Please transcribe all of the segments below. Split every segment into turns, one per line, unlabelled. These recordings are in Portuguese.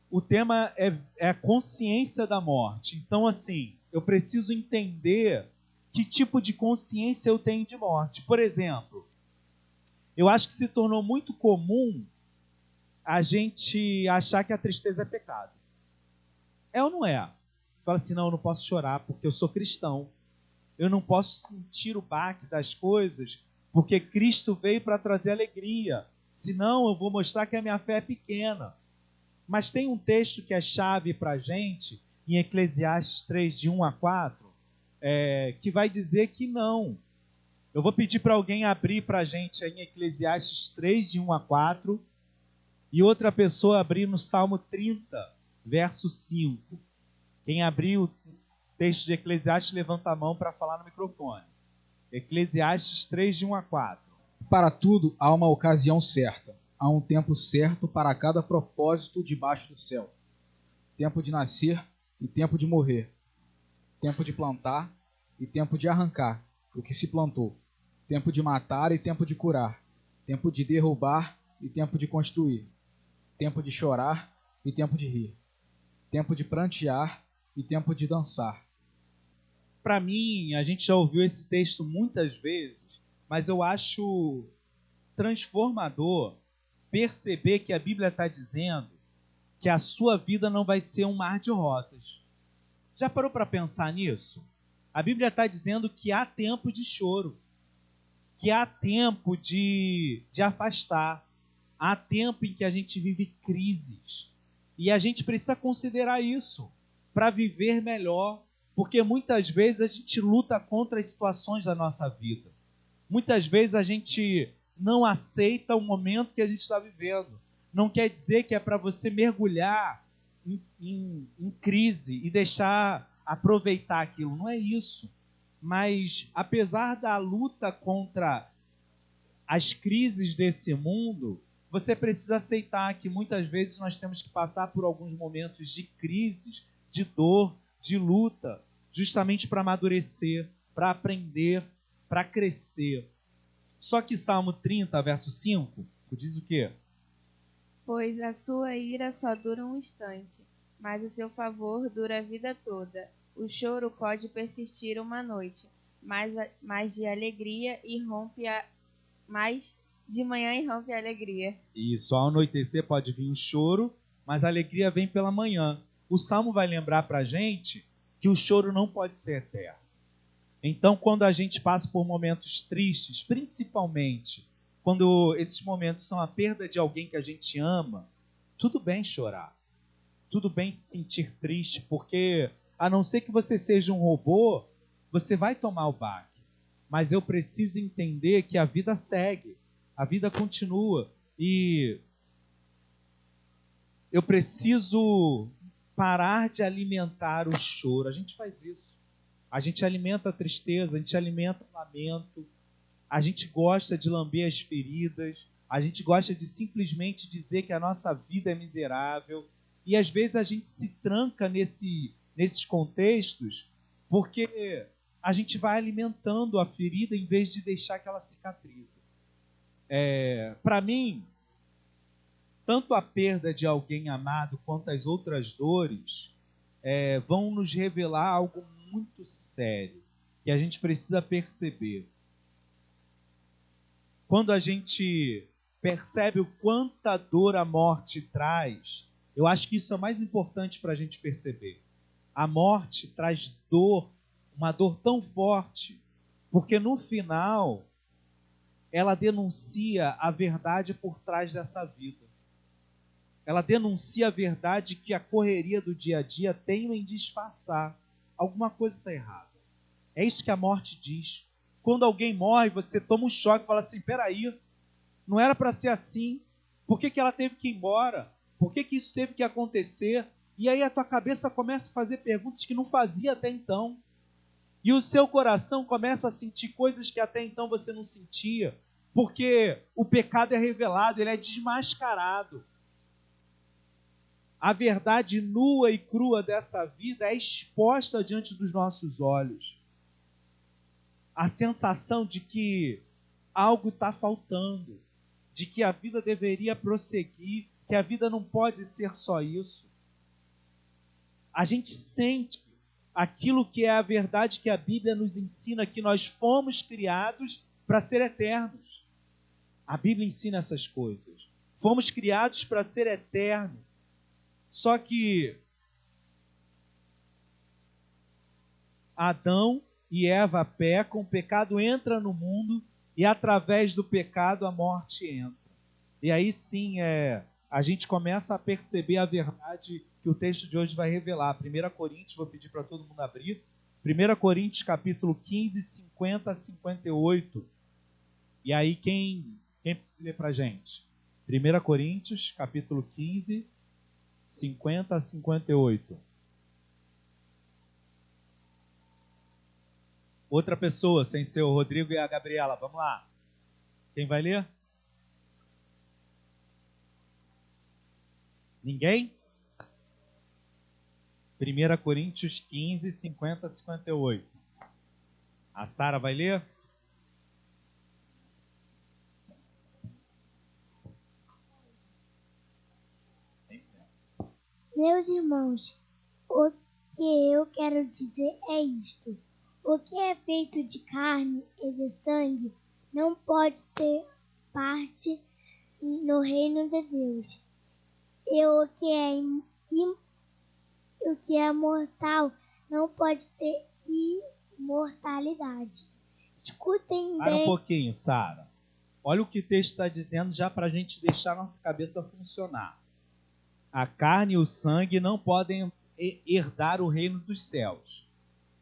o tema é a consciência da morte. Então, assim, eu preciso entender que tipo de consciência eu tenho de morte. Por exemplo, eu acho que se tornou muito comum a gente achar que a tristeza é pecado. É ou não é? Fala assim, não, eu não posso chorar porque eu sou cristão. Eu não posso sentir o baque das coisas porque Cristo veio para trazer alegria. Senão eu vou mostrar que a minha fé é pequena. Mas tem um texto que é chave para a gente, em Eclesiastes 3, de 1 a 4, que vai dizer que não. Eu vou pedir para alguém abrir para a gente em Eclesiastes 3, de 1 a 4, e outra pessoa abrir no Salmo 30, verso 5. Quem abrir o texto de Eclesiastes, levanta a mão para falar no microfone. Eclesiastes 3, de 1 a 4.
Para tudo há uma ocasião certa. Há um tempo certo para cada propósito debaixo do céu. Tempo de nascer e tempo de morrer. Tempo de plantar e tempo de arrancar o que se plantou. Tempo de matar e tempo de curar. Tempo de derrubar e tempo de construir. Tempo de chorar e tempo de rir. Tempo de prantear e tempo de dançar.
Para mim, a gente já ouviu esse texto muitas vezes, mas eu acho transformador perceber que a Bíblia está dizendo que a sua vida não vai ser um mar de rosas. Já parou para pensar nisso? A Bíblia está dizendo que há tempo de choro, que há tempo de afastar, há tempo em que a gente vive crises. E a gente precisa considerar isso para viver melhor, porque muitas vezes a gente luta contra as situações da nossa vida. Muitas vezes a gente não aceita o momento que a gente está vivendo. Não quer dizer que é para você mergulhar em crise e deixar aproveitar aquilo. Não é isso. Mas, apesar da luta contra as crises desse mundo, você precisa aceitar que muitas vezes nós temos que passar por alguns momentos de crises, de dor, de luta, justamente para amadurecer, para aprender, para crescer. Só que Salmo 30, verso 5, diz o quê?
Pois a sua ira só dura um instante, mas o seu favor dura a vida toda. O choro pode persistir uma noite, mas de alegria mas de manhã irrompe a alegria.
Isso, ao anoitecer pode vir o choro, mas a alegria vem pela manhã. O Salmo vai lembrar para a gente que o choro não pode ser eterno. Então, quando a gente passa por momentos tristes, principalmente quando esses momentos são a perda de alguém que a gente ama, tudo bem chorar, tudo bem se sentir triste, porque a não ser que você seja um robô, você vai tomar o baque. Mas eu preciso entender que a vida segue, a vida continua, e eu preciso parar de alimentar o choro. A gente faz isso. A gente alimenta a tristeza, a gente alimenta o lamento, a gente gosta de lamber as feridas, a gente gosta de simplesmente dizer que a nossa vida é miserável. E às vezes a gente se tranca nesses contextos porque a gente vai alimentando a ferida em vez de deixar que ela cicatrize. Para mim, tanto a perda de alguém amado quanto as outras dores vão nos revelar algo muito sério que a gente precisa perceber. Quando a gente percebe o quanta dor a morte traz, eu acho que isso é o mais importante para a gente perceber. A morte traz dor, uma dor tão forte, porque no final ela denuncia a verdade por trás dessa vida. Ela denuncia a verdade que a correria do dia a dia tem em disfarçar. Alguma coisa está errada. É isso que a morte diz. Quando alguém morre, você toma um choque e fala assim, peraí, não era para ser assim. Por que ela teve que ir embora? Por que isso teve que acontecer? E aí a tua cabeça começa a fazer perguntas que não fazia até então. E o seu coração começa a sentir coisas que até então você não sentia. Porque o pecado é revelado, ele é desmascarado. A verdade nua e crua dessa vida é exposta diante dos nossos olhos. A sensação de que algo está faltando, de que a vida deveria prosseguir, que a vida não pode ser só isso. a gente sente aquilo que é a verdade que a Bíblia nos ensina, que nós fomos criados para ser eternos. A Bíblia ensina essas coisas. Fomos criados para ser eternos. Só que Adão e Eva pecam, o pecado entra no mundo e através do pecado a morte entra. E aí sim a gente começa a perceber a verdade que o texto de hoje vai revelar. 1 Coríntios, vou pedir para todo mundo abrir. 1 Coríntios capítulo 15, 50 a 58. E aí quem lê para a gente? 1 Coríntios capítulo 15, 50 a 58. Outra pessoa, sem ser o Rodrigo e a Gabriela. Vamos lá. Quem vai ler? Ninguém? 1 Coríntios 15, 50 a 58. A Sara vai ler?
Meus irmãos, o que eu quero dizer é isto. O que é feito de carne e de sangue não pode ter parte no reino de Deus. E o que é mortal não pode ter imortalidade. Escutem
Para
bem.
um pouquinho, Sara. Olha o que o texto está dizendo já para a gente deixar nossa cabeça funcionar. A carne e o sangue não podem herdar o reino dos céus.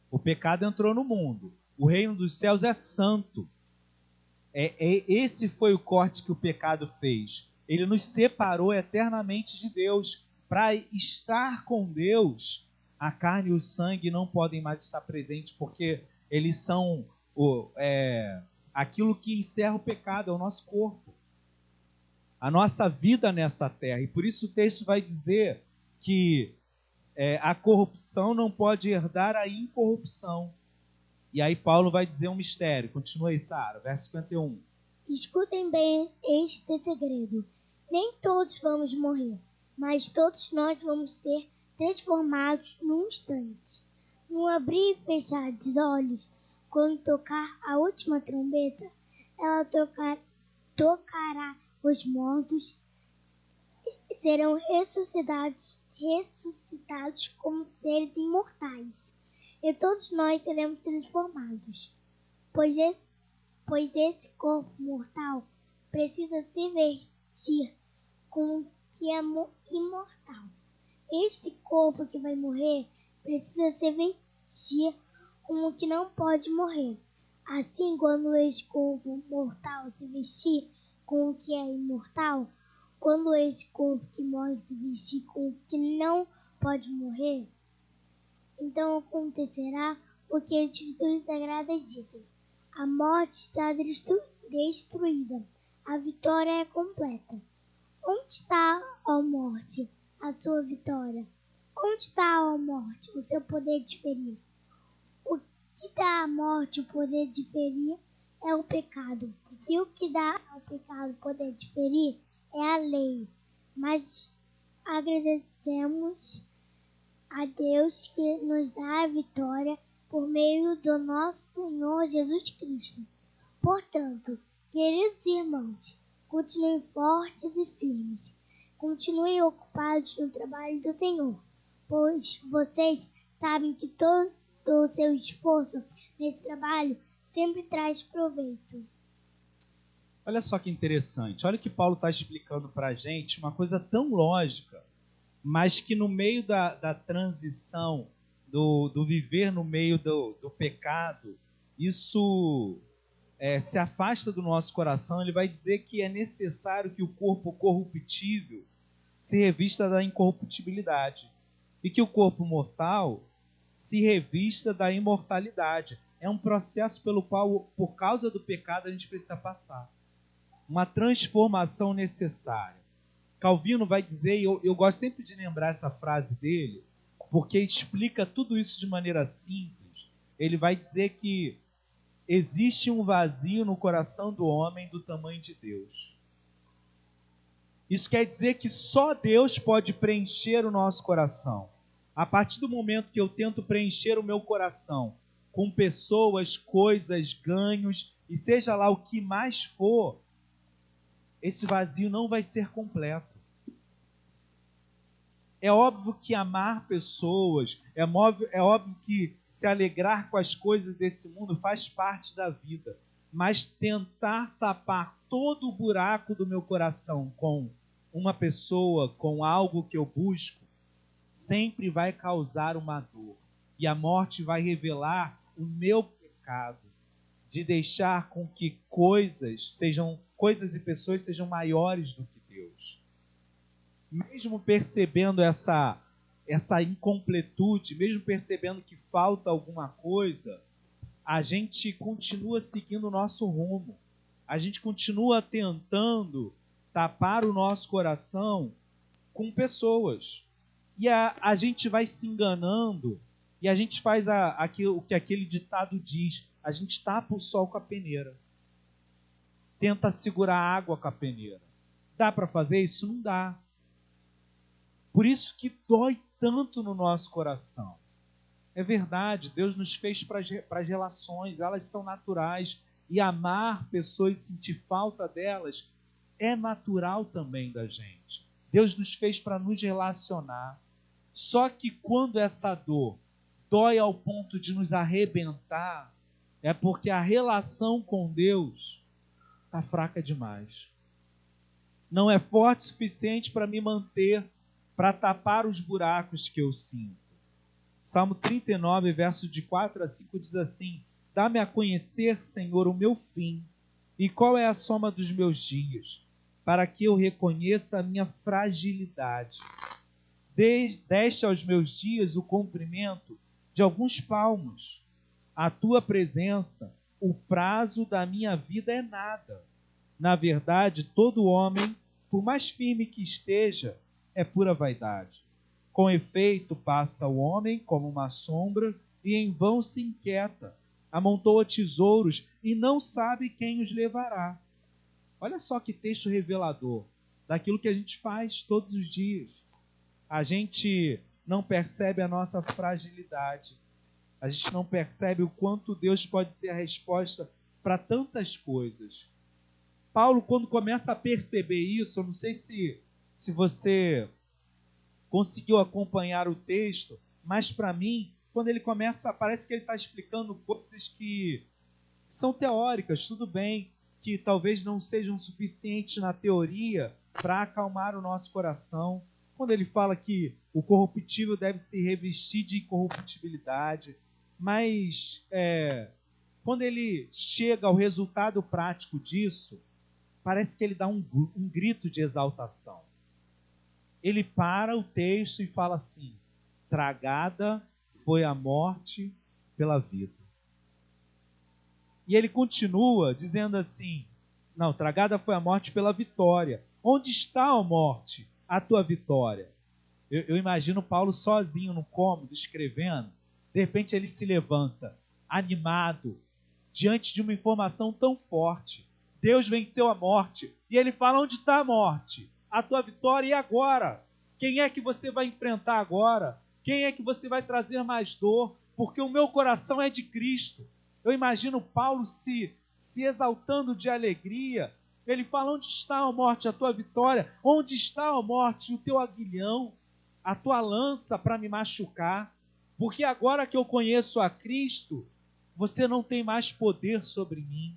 O pecado entrou no mundo. O reino dos céus é santo. Esse foi o corte que o pecado fez. Ele nos separou eternamente de Deus. Para estar com Deus, a carne e o sangue não podem mais estar presentes, porque eles são aquilo que encerra o pecado, é o nosso corpo. A nossa vida nessa terra. E por isso o texto vai dizer que a corrupção não pode herdar a incorrupção. E aí Paulo vai dizer um mistério. Continua aí, Sara, verso 51.
Escutem bem este segredo. Nem todos vamos morrer, mas todos nós vamos ser transformados num instante. Num abrir e fechar dos olhos, quando tocar a última trombeta, ela tocará os mortos, serão ressuscitados como seres imortais. E todos nós seremos transformados. Pois esse corpo mortal precisa se vestir com o que é imortal. Este corpo que vai morrer precisa se vestir com o que não pode morrer. Assim, quando esse corpo mortal se vestir com o que é imortal, quando esse corpo que morre se vestir com o que não pode morrer, então acontecerá o que as Escrituras Sagradas dizem. A morte está destruída, a vitória é completa. Onde está, ó morte, a sua vitória? Onde está, ó morte, o seu poder de ferir? O que dá à morte o poder de ferir é o pecado. E o que dá ao pecado o poder de ferir é a lei. Mas agradecemos a Deus que nos dá a vitória por meio do nosso Senhor Jesus Cristo. Portanto, queridos irmãos, continuem fortes e firmes. Continuem ocupados no trabalho do Senhor, pois vocês sabem que todo o seu esforço nesse trabalho sempre traz proveito.
Olha só que interessante. Olha o que Paulo está explicando para a gente, uma coisa tão lógica, mas que no meio da transição, do viver no meio do pecado, isso se afasta do nosso coração. Ele vai dizer que é necessário que o corpo corruptível se revista da incorruptibilidade e que o corpo mortal se revista da imortalidade. É um processo pelo qual, por causa do pecado, a gente precisa passar. Uma transformação necessária. Calvino vai dizer, e eu gosto sempre de lembrar essa frase dele, porque explica tudo isso de maneira simples. Ele vai dizer que existe um vazio no coração do homem do tamanho de Deus. Isso quer dizer que só Deus pode preencher o nosso coração. A partir do momento que eu tento preencher o meu coração com pessoas, coisas, ganhos, e seja lá o que mais for, esse vazio não vai ser completo. É óbvio que amar pessoas, é óbvio que se alegrar com as coisas desse mundo faz parte da vida. Mas tentar tapar todo o buraco do meu coração com uma pessoa, com algo que eu busco, sempre vai causar uma dor. E a morte vai revelar o meu pecado de deixar com que coisas e pessoas sejam maiores do que Deus. Mesmo percebendo essa incompletude, mesmo percebendo que falta alguma coisa, a gente continua seguindo o nosso rumo. A gente continua tentando tapar o nosso coração com pessoas. E a gente vai se enganando e a gente faz o que aquele ditado diz. A gente tapa o sol com a peneira. Tenta segurar a água com a peneira. Dá para fazer isso? Não dá. Por isso que dói tanto no nosso coração. É verdade, Deus nos fez para as relações, elas são naturais. E amar pessoas e sentir falta delas é natural também da gente. Deus nos fez para nos relacionar. Só que quando essa dor dói ao ponto de nos arrebentar, é porque a relação com Deus está fraca demais. Não é forte o suficiente para me manter, para tapar os buracos que eu sinto. Salmo 39, verso de 4 a 5 diz assim: dá-me a conhecer, Senhor, o meu fim, e qual é a soma dos meus dias, para que eu reconheça a minha fragilidade. Deste aos meus dias o comprimento de alguns palmos. A tua presença, o prazo da minha vida é nada. Na verdade, todo homem, por mais firme que esteja, é pura vaidade. Com efeito, passa o homem como uma sombra e em vão se inquieta. Amontoa tesouros e não sabe quem os levará. Olha só que texto revelador daquilo que a gente faz todos os dias. A gente não percebe a nossa fragilidade. A gente não percebe o quanto Deus pode ser a resposta para tantas coisas. Paulo, quando começa a perceber isso, eu não sei se você conseguiu acompanhar o texto, mas para mim, quando ele começa, parece que ele está explicando coisas que são teóricas, tudo bem, que talvez não sejam suficientes na teoria para acalmar o nosso coração. Quando ele fala que o corruptível deve se revestir de incorruptibilidade, mas quando ele chega ao resultado prático disso, parece que ele dá um grito de exaltação. Ele para o texto e fala assim: tragada foi a morte pela vida. E ele continua dizendo assim: não, tragada foi a morte pela vitória. Onde está, ó morte, a tua vitória? Eu imagino Paulo sozinho no cômodo, escrevendo. De repente ele se levanta, animado, diante de uma informação tão forte. Deus venceu a morte. E ele fala: onde está a morte? A tua vitória, e agora? Quem é que você vai enfrentar agora? Quem é que você vai trazer mais dor? Porque o meu coração é de Cristo. Eu imagino Paulo se exaltando de alegria. Ele fala: onde está, ó morte, a tua vitória? Onde está, ó morte, o teu aguilhão? A tua lança para me machucar? Porque agora que eu conheço a Cristo, você não tem mais poder sobre mim.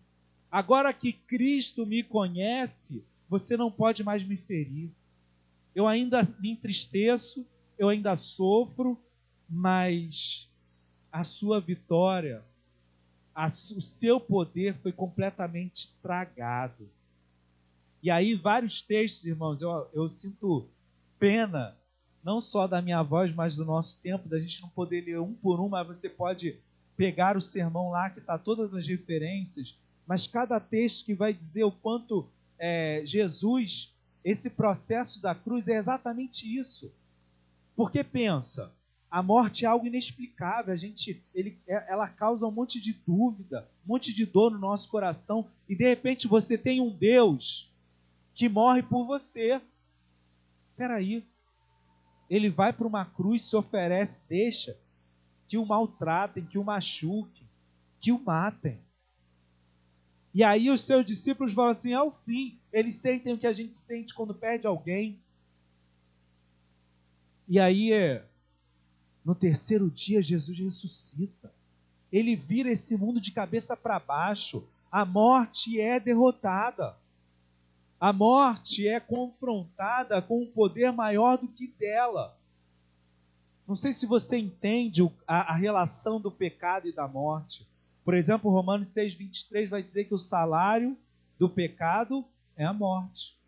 Agora que Cristo me conhece, você não pode mais me ferir. Eu ainda me entristeço, eu ainda sofro, mas a sua vitória, o seu poder foi completamente tragado. E aí vários textos, irmãos, eu sinto pena, não só da minha voz, mas do nosso tempo, da gente não poder ler um por um, mas você pode pegar o sermão lá, que está todas as referências, mas cada texto que vai dizer o quanto Jesus, esse processo da cruz é exatamente isso. Porque pensa, a morte é algo inexplicável, ela causa um monte de dúvida, um monte de dor no nosso coração, e de repente você tem um Deus que morre por você. Espera aí, Ele vai para uma cruz, se oferece, deixa que o maltratem, que o machuquem, que o matem. E aí os seus discípulos falam assim, ao fim, eles sentem o que a gente sente quando perde alguém. E aí, no terceiro dia, Jesus ressuscita. Ele vira esse mundo de cabeça para baixo. A morte é derrotada. A morte é confrontada com um poder maior do que dela. Não sei se você entende a relação do pecado e da morte. Por exemplo, Romanos 6,23 vai dizer que o salário do pecado é a morte.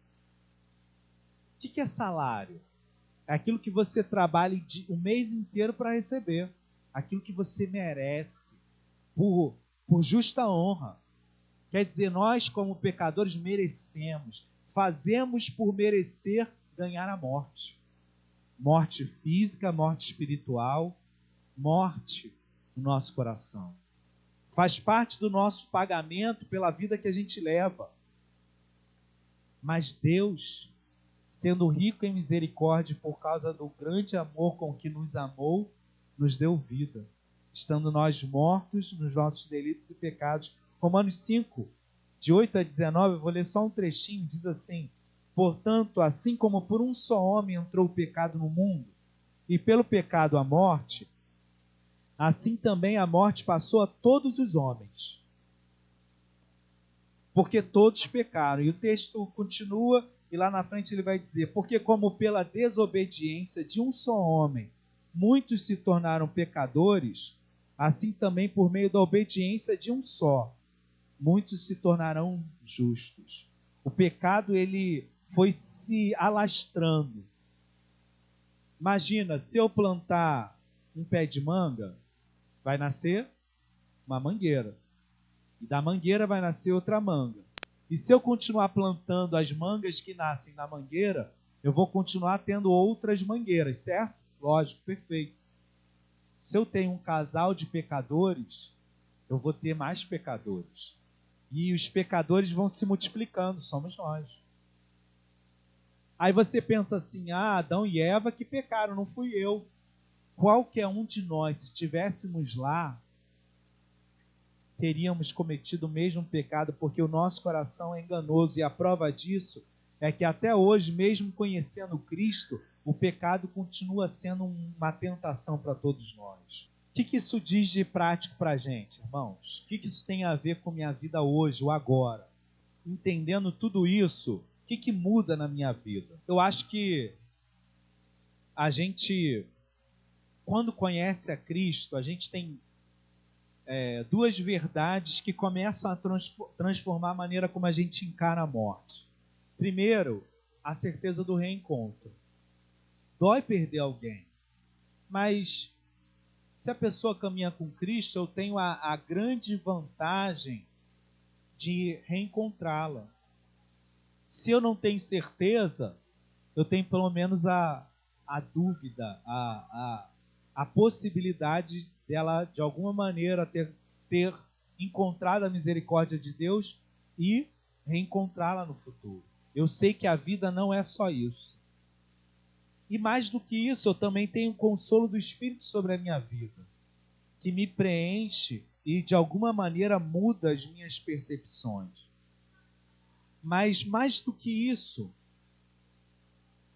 O que é salário? É aquilo que você trabalha o mês inteiro para receber. Aquilo que você merece, por justa honra. Quer dizer, nós como pecadores merecemos, fazemos por merecer ganhar a morte. Morte física, morte espiritual, morte no nosso coração. Faz parte do nosso pagamento pela vida que a gente leva. Mas Deus, sendo rico em misericórdia por causa do grande amor com que nos amou, nos deu vida, estando nós mortos nos nossos delitos e pecados. Romanos 5, de 8 a 19, eu vou ler só um trechinho, diz assim: portanto, assim como por um só homem entrou o pecado no mundo, e pelo pecado a morte, assim também a morte passou a todos os homens. Porque todos pecaram. E o texto continua, e lá na frente ele vai dizer: porque como pela desobediência de um só homem, muitos se tornaram pecadores, assim também por meio da obediência de um só, muitos se tornarão justos. O pecado, ele foi se alastrando. Imagina, se eu plantar um pé de manga, vai nascer uma mangueira. E da mangueira vai nascer outra manga. E se eu continuar plantando as mangas que nascem na mangueira, eu vou continuar tendo outras mangueiras, certo? Lógico, perfeito. Se eu tenho um casal de pecadores, eu vou ter mais pecadores. E os pecadores vão se multiplicando, somos nós. Aí você pensa assim, Adão e Eva que pecaram, não fui eu. Qualquer um de nós, se estivéssemos lá, teríamos cometido o mesmo pecado, porque o nosso coração é enganoso. E a prova disso é que até hoje, mesmo conhecendo Cristo, o pecado continua sendo uma tentação para todos nós. O que isso diz de prático para a gente, irmãos? O que isso tem a ver com minha vida hoje, o agora? Entendendo tudo isso, o que muda na minha vida? Eu acho que a gente, quando conhece a Cristo, a gente tem duas verdades que começam a transformar a maneira como a gente encara a morte. Primeiro, a certeza do reencontro. Dói perder alguém, mas se a pessoa caminha com Cristo, eu tenho a grande vantagem de reencontrá-la. Se eu não tenho certeza, eu tenho pelo menos a dúvida, a possibilidade dela, de alguma maneira, ter encontrado a misericórdia de Deus e reencontrá-la no futuro. Eu sei que a vida não é só isso. E mais do que isso, eu também tenho o consolo do Espírito sobre a minha vida, que me preenche e, de alguma maneira, muda as minhas percepções. Mas, mais do que isso,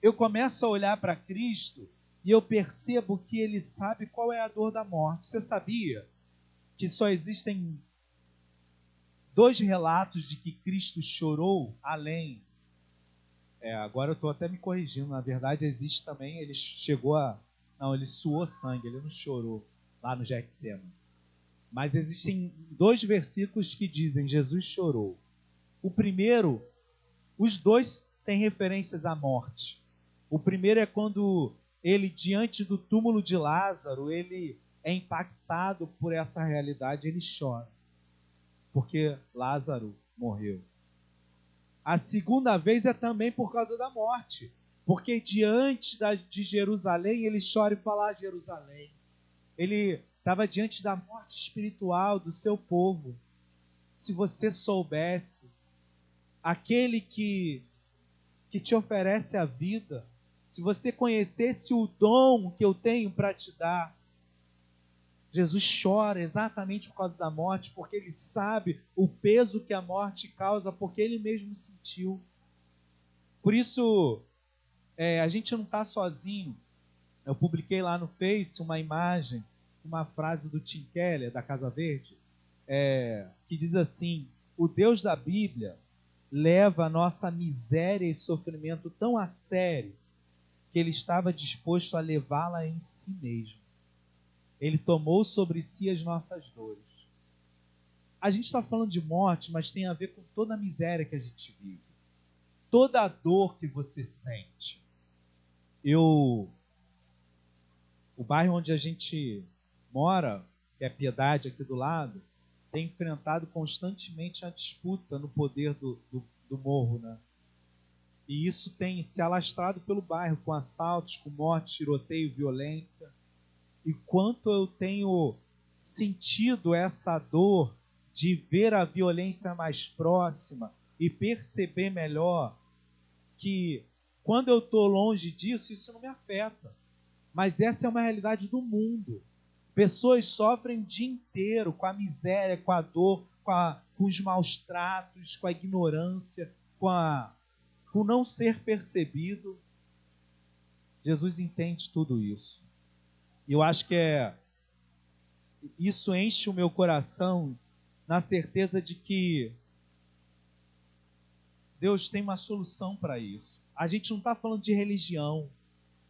eu começo a olhar para Cristo e eu percebo que Ele sabe qual é a dor da morte. Você sabia que só existem 2 relatos de que Cristo chorou além? Agora eu estou até me corrigindo. Na verdade, existe também, ele suou sangue, ele não chorou lá no Getsemane. Mas existem 2 versículos que dizem: Jesus chorou. O primeiro, os 2 têm referências à morte. O primeiro é quando ele, diante do túmulo de Lázaro, ele é impactado por essa realidade, ele chora, porque Lázaro morreu. A segunda vez é também por causa da morte, porque diante de Jerusalém, ele chora e fala: Jerusalém. Ele estava diante da morte espiritual do seu povo. Se você soubesse, aquele que te oferece a vida, se você conhecesse o dom que eu tenho para te dar. Jesus chora exatamente por causa da morte, porque ele sabe o peso que a morte causa, porque ele mesmo sentiu. Por isso, a gente não está sozinho. Eu publiquei lá no Face uma imagem, uma frase do Tim Keller, da Casa Verde, que diz assim: o Deus da Bíblia leva a nossa miséria e sofrimento tão a sério que ele estava disposto a levá-la em si mesmo. Ele tomou sobre si as nossas dores. A gente está falando de morte, mas tem a ver com toda a miséria que a gente vive. Toda a dor que você sente. O bairro onde a gente mora, que é Piedade, aqui do lado, tem enfrentado constantemente a disputa no poder do morro, né? E isso tem se alastrado pelo bairro, com assaltos, com morte, tiroteio, violência. E quanto eu tenho sentido essa dor de ver a violência mais próxima e perceber melhor que quando eu estou longe disso, isso não me afeta. Mas essa é uma realidade do mundo. Pessoas sofrem o dia inteiro com a miséria, com a dor, com os maus tratos, com a ignorância, com não ser percebido. Jesus entende tudo isso. E eu acho que isso enche o meu coração na certeza de que Deus tem uma solução para isso. A gente não está falando de religião.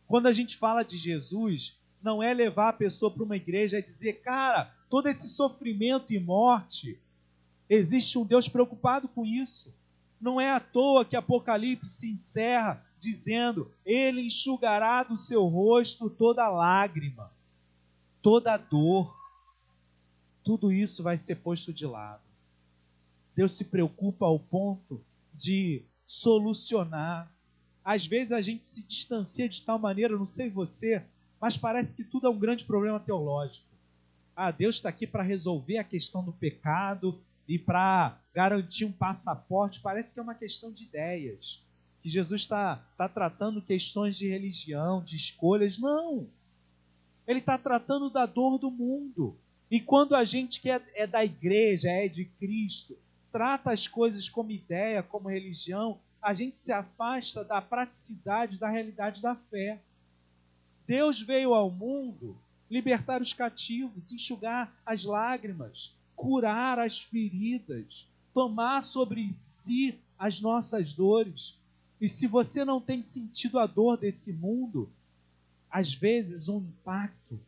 Quando a gente fala de Jesus, não é levar a pessoa para uma igreja e dizer, cara, todo esse sofrimento e morte, existe um Deus preocupado com isso. Não é à toa que Apocalipse encerra dizendo, ele enxugará do seu rosto toda lágrima, toda dor. Tudo isso vai ser posto de lado. Deus se preocupa ao ponto de solucionar. Às vezes a gente se distancia de tal maneira, não sei você, mas parece que tudo é um grande problema teológico. Deus está aqui para resolver a questão do pecado e para garantir um passaporte. Parece que é uma questão de ideias. Que Jesus está tratando questões de religião, de escolhas. Não! Ele está tratando da dor do mundo. E quando a gente que é da igreja, é de Cristo, trata as coisas como ideia, como religião, a gente se afasta da praticidade, da realidade da fé. Deus veio ao mundo libertar os cativos, enxugar as lágrimas, curar as feridas, tomar sobre si as nossas dores. E se você não tem sentido a dor desse mundo, às vezes um impacto,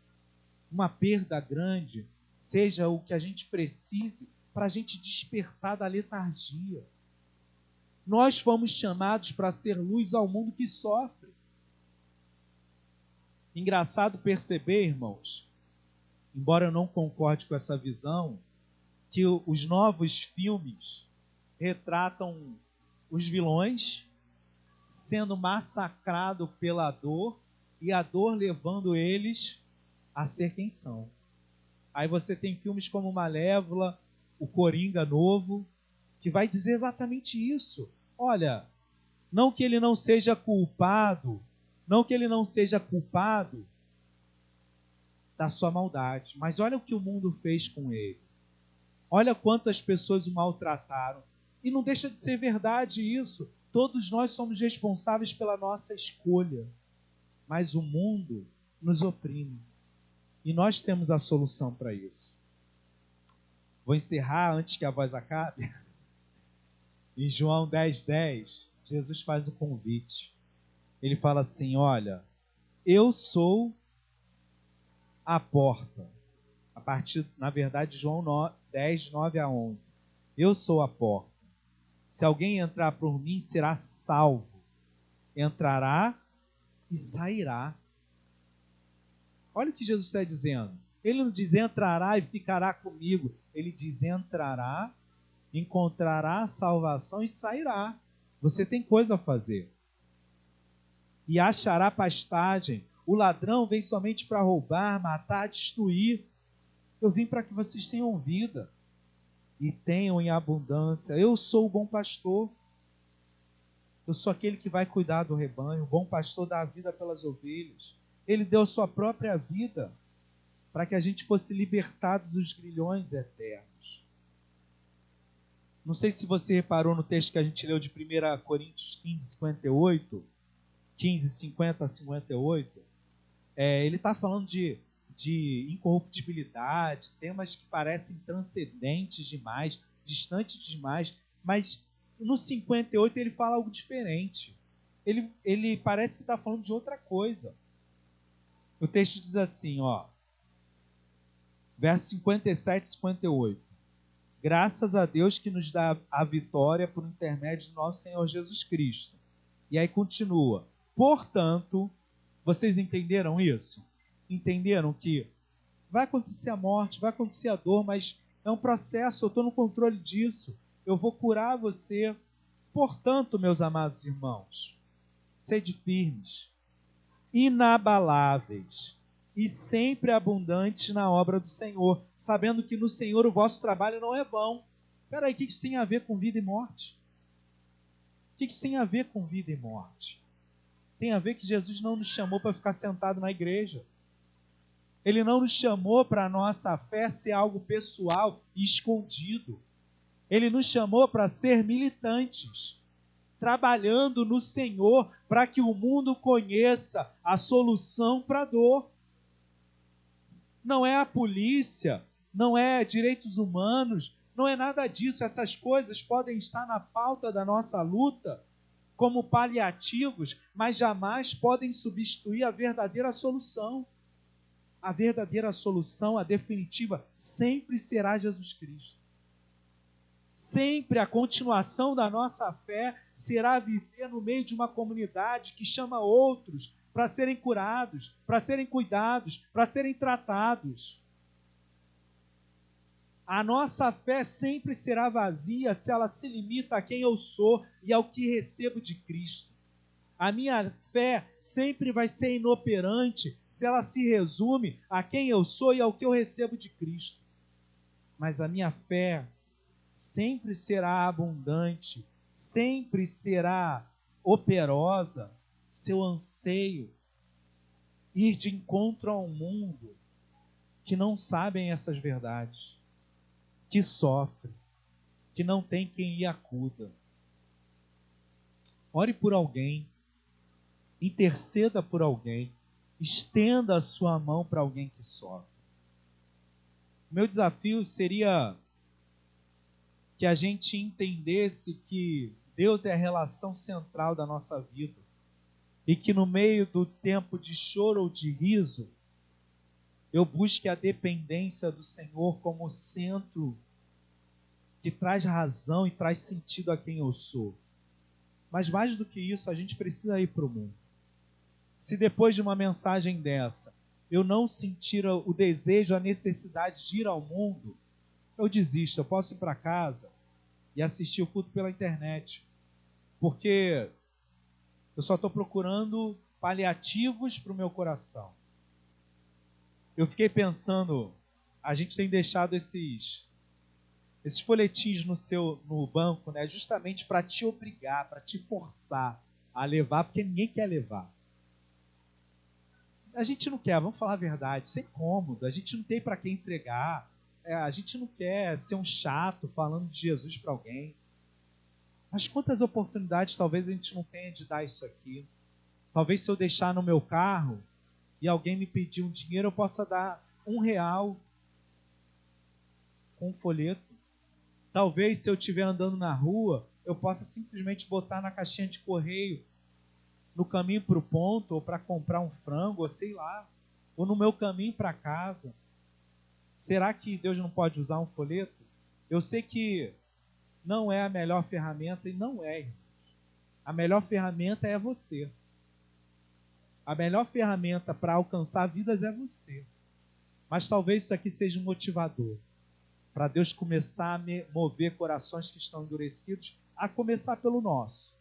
uma perda grande, seja o que a gente precise para a gente despertar da letargia. Nós fomos chamados para ser luz ao mundo que sofre. Engraçado perceber, irmãos, embora eu não concorde com essa visão, que os novos filmes retratam os vilões sendo massacrados pela dor e a dor levando eles a ser quem são. Aí você tem filmes como Malévola, o Coringa novo, que vai dizer exatamente isso. Olha, não que ele não seja culpado, da sua maldade, mas olha o que o mundo fez com ele. Olha quantas pessoas o maltrataram. E não deixa de ser verdade isso. Todos nós somos responsáveis pela nossa escolha. Mas o mundo nos oprime. E nós temos a solução para isso. Vou encerrar antes que a voz acabe. Em João 10:10, Jesus faz o convite. Ele fala assim, olha, eu sou a porta. A partir, na verdade, João 10:9-11. Eu sou a porta. Se alguém entrar por mim, será salvo. Entrará e sairá. Olha o que Jesus está dizendo. Ele não diz entrará e ficará comigo. Ele diz entrará, encontrará salvação e sairá. Você tem coisa a fazer. E achará pastagem. O ladrão vem somente para roubar, matar, destruir. Eu vim para que vocês tenham vida e tenham em abundância. Eu sou o bom pastor. Eu sou aquele que vai cuidar do rebanho. O bom pastor dá a vida pelas ovelhas. Ele deu a sua própria vida para que a gente fosse libertado dos grilhões eternos. Não sei se você reparou no texto que a gente leu de 1 Coríntios 15, 50 a 58. Ele está falando de incorruptibilidade, temas que parecem transcendentes demais, distantes demais, mas no 58 ele fala algo diferente. Ele parece que está falando de outra coisa. O texto diz assim, versos 57 e 58. Graças a Deus que nos dá a vitória por intermédio do nosso Senhor Jesus Cristo. E aí continua. Portanto, vocês entenderam isso? Entenderam que vai acontecer a morte, vai acontecer a dor, mas é um processo, eu estou no controle disso. Eu vou curar você. Portanto, meus amados irmãos, sede firmes, inabaláveis e sempre abundantes na obra do Senhor, sabendo que no Senhor o vosso trabalho não é vão. Espera aí, o que isso tem a ver com vida e morte? O que isso tem a ver com vida e morte? Tem a ver que Jesus não nos chamou para ficar sentado na igreja. Ele não nos chamou para a nossa fé ser algo pessoal e escondido. Ele nos chamou para ser militantes, trabalhando no Senhor para que o mundo conheça a solução para a dor. Não é a polícia, não é direitos humanos, não é nada disso. Essas coisas podem estar na pauta da nossa luta como paliativos, mas jamais podem substituir a verdadeira solução. A verdadeira solução, a definitiva, sempre será Jesus Cristo. Sempre a continuação da nossa fé será viver no meio de uma comunidade que chama outros para serem curados, para serem cuidados, para serem tratados. A nossa fé sempre será vazia se ela se limita a quem eu sou e ao que recebo de Cristo. A minha fé sempre vai ser inoperante se ela se resume a quem eu sou e ao que eu recebo de Cristo. Mas a minha fé sempre será abundante, sempre será operosa, seu anseio ir de encontro a um mundo que não sabem essas verdades, que sofre, que não tem quem lhe acuda. Ore por alguém, interceda por alguém, estenda a sua mão para alguém que sofre. O meu desafio seria que a gente entendesse que Deus é a relação central da nossa vida e que no meio do tempo de choro ou de riso, eu busque a dependência do Senhor como centro que traz razão e traz sentido a quem eu sou. Mas mais do que isso, a gente precisa ir para o mundo. Se depois de uma mensagem dessa, eu não sentir o desejo, a necessidade de ir ao mundo, eu desisto. Eu posso ir para casa e assistir o culto pela internet, porque eu só estou procurando paliativos para o meu coração. Eu fiquei pensando, a gente tem deixado esses folhetins no banco, né, justamente para te obrigar, para te forçar a levar, porque ninguém quer levar. A gente não quer, vamos falar a verdade, isso é incômodo, a gente não tem para quem entregar, a gente não quer ser um chato falando de Jesus para alguém. Mas quantas oportunidades talvez a gente não tenha de dar isso aqui? Talvez se eu deixar no meu carro e alguém me pedir um dinheiro, eu possa dar R$1 com um folheto. Talvez se eu estiver andando na rua, eu possa simplesmente botar na caixinha de correio, no caminho para o ponto, ou para comprar um frango, ou sei lá, ou no meu caminho para casa. Será que Deus não pode usar um folheto? Eu sei que não é a melhor ferramenta, e não é, irmãos. A melhor ferramenta é você. A melhor ferramenta para alcançar vidas é você. Mas talvez isso aqui seja um motivador para Deus começar a mover corações que estão endurecidos, a começar pelo nosso.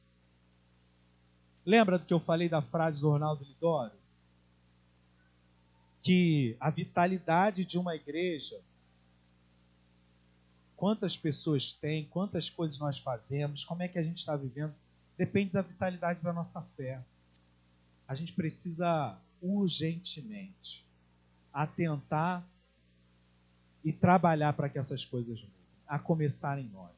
Lembra do que eu falei da frase do Ronaldo Lidório? Que a vitalidade de uma igreja, quantas pessoas tem, quantas coisas nós fazemos, como é que a gente está vivendo, depende da vitalidade da nossa fé. A gente precisa urgentemente atentar e trabalhar para que essas coisas mudem, a começar em nós.